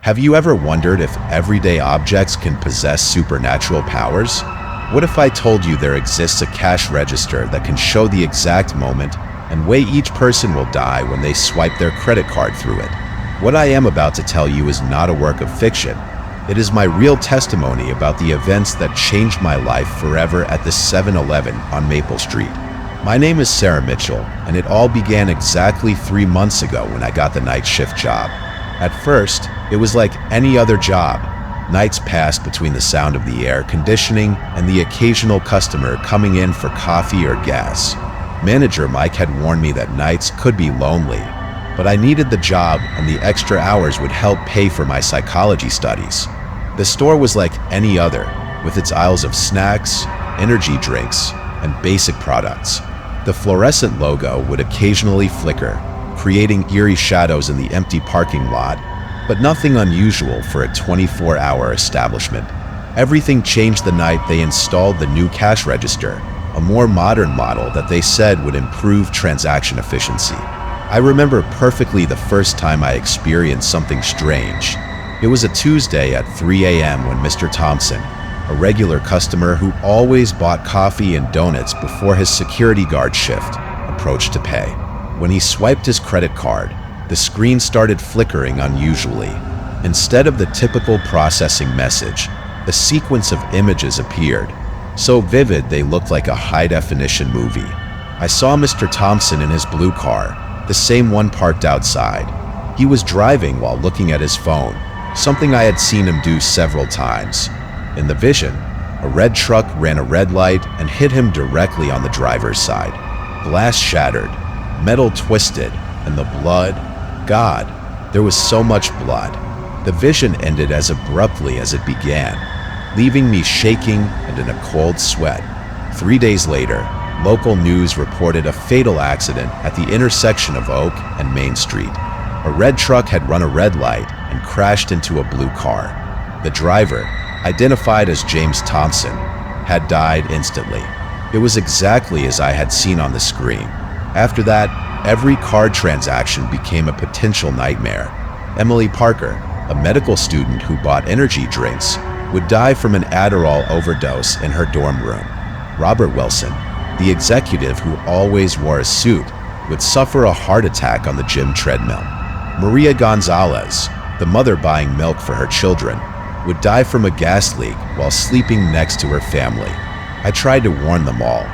Have you ever wondered if everyday objects can possess supernatural powers? What if I told you there exists a cash register that can show the exact moment and way each person will die when they swipe their credit card through it? What I am about to tell you is not a work of fiction. It is my real testimony about the events that changed my life forever at the 7-Eleven on Maple Street. My name is Sarah Mitchell, and it all began exactly 3 months ago when I got the night shift job. At first, it was like any other job. Nights passed between the sound of the air conditioning and the occasional customer coming in for coffee or gas. Manager Mike had warned me that nights could be lonely, but I needed the job and the extra hours would help pay for my psychology studies. The store was like any other, with its aisles of snacks, energy drinks, and basic products. The fluorescent logo would occasionally flicker, creating eerie shadows in the empty parking lot, but nothing unusual for a 24-hour establishment. Everything changed the night they installed the new cash register, a more modern model that they said would improve transaction efficiency. I remember perfectly the first time I experienced something strange. It was a Tuesday at 3 a.m. when Mr. Thompson, a regular customer who always bought coffee and donuts before his security guard shift, approached to pay. When he swiped his credit card, the screen started flickering unusually. Instead of the typical processing message, a sequence of images appeared, so vivid they looked like a high-definition movie. I saw Mr. Thompson in his blue car, the same one parked outside. He was driving while looking at his phone, something I had seen him do several times. In the vision, a red truck ran a red light and hit him directly on the driver's side. Glass shattered, metal twisted, and the blood, God, there was so much blood. The vision ended as abruptly as it began, leaving me shaking and in a cold sweat. 3 days later, local news reported a fatal accident at the intersection of Oak and Main Street. A red truck had run a red light and crashed into a blue car. The driver, identified as James Thompson, had died instantly. It was exactly as I had seen on the screen. After that, every card transaction became a potential nightmare. Emily Parker, a medical student who bought energy drinks, would die from an Adderall overdose in her dorm room. Robert Wilson, the executive who always wore a suit, would suffer a heart attack on the gym treadmill. Maria Gonzalez, the mother buying milk for her children, would die from a gas leak while sleeping next to her family. I tried to warn them all.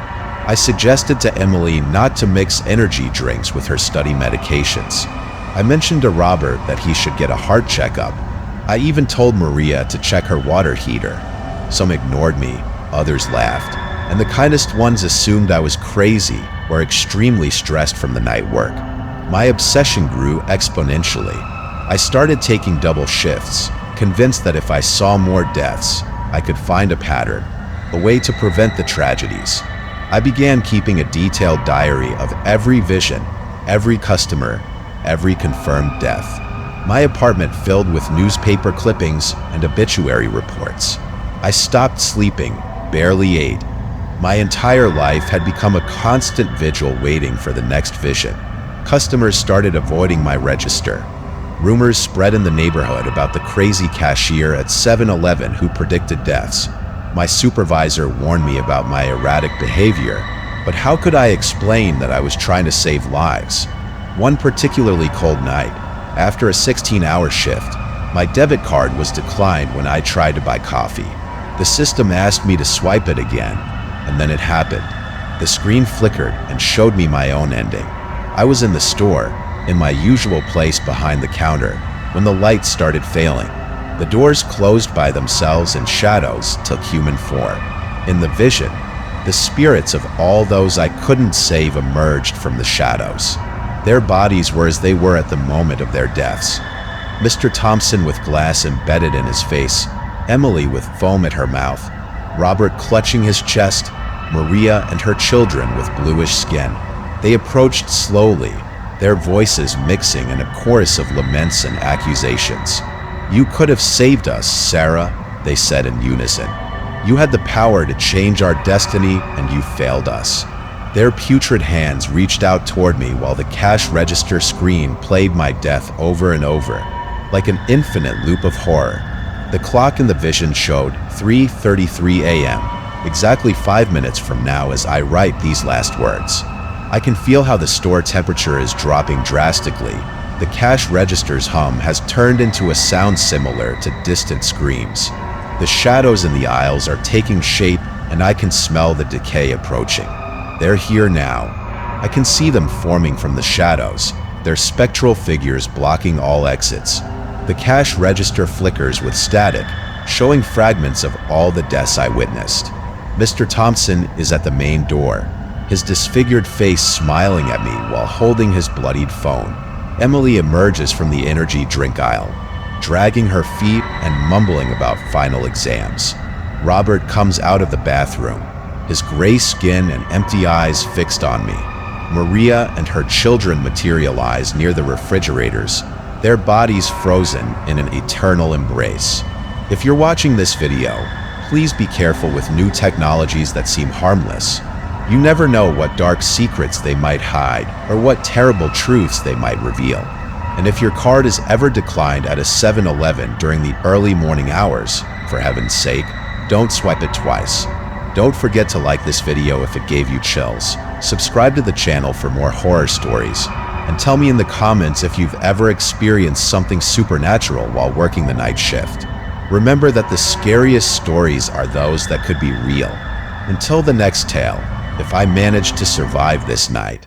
I suggested to Emily not to mix energy drinks with her study medications. I mentioned to Robert that he should get a heart checkup. I even told Maria to check her water heater. Some ignored me, others laughed, and the kindest ones assumed I was crazy or extremely stressed from the night work. My obsession grew exponentially. I started taking double shifts, convinced that if I saw more deaths, I could find a pattern, a way to prevent the tragedies. I began keeping a detailed diary of every vision, every customer, every confirmed death. My apartment filled with newspaper clippings and obituary reports. I stopped sleeping, barely ate. My entire life had become a constant vigil waiting for the next vision. Customers started avoiding my register. Rumors spread in the neighborhood about the crazy cashier at 7-Eleven who predicted deaths. My supervisor warned me about my erratic behavior, but how could I explain that I was trying to save lives? One particularly cold night, after a 16-hour shift, my debit card was declined when I tried to buy coffee. The system asked me to swipe it again, and then it happened. The screen flickered and showed me my own ending. I was in the store, in my usual place behind the counter, when the lights started failing. The doors closed by themselves and shadows took human form. In the vision, the spirits of all those I couldn't save emerged from the shadows. Their bodies were as they were at the moment of their deaths. Mr. Thompson with glass embedded in his face, Emily with foam at her mouth, Robert clutching his chest, Maria and her children with bluish skin. They approached slowly, their voices mixing in a chorus of laments and accusations. "You could have saved us, Sarah," they said in unison. "You had the power to change our destiny, and you failed us." Their putrid hands reached out toward me while the cash register screen played my death over and over. like an infinite loop of horror. The clock in the vision showed 3:33 a.m., exactly 5 minutes from now as I write these last words. I can feel how the store temperature is dropping drastically. The cash register's hum has turned into a sound similar to distant screams. The shadows in the aisles are taking shape, and I can smell the decay approaching. They're here now. I can see them forming from the shadows, their spectral figures blocking all exits. The cash register flickers with static, showing fragments of all the deaths I witnessed. Mr. Thompson is at the main door, his disfigured face smiling at me while holding his bloodied phone. Emily emerges from the energy drink aisle, dragging her feet and mumbling about final exams. Robert comes out of the bathroom, his gray skin and empty eyes fixed on me. Maria and her children materialize near the refrigerators, their bodies frozen in an eternal embrace. If you're watching this video, please be careful with new technologies that seem harmless. You never know what dark secrets they might hide or what terrible truths they might reveal. And if your card is ever declined at a 7-Eleven during the early morning hours, for heaven's sake, don't swipe it twice. Don't forget to like this video if it gave you chills. Subscribe to the channel for more horror stories. And tell me in the comments if you've ever experienced something supernatural while working the night shift. Remember that the scariest stories are those that could be real. Until the next tale, if I manage to survive this night,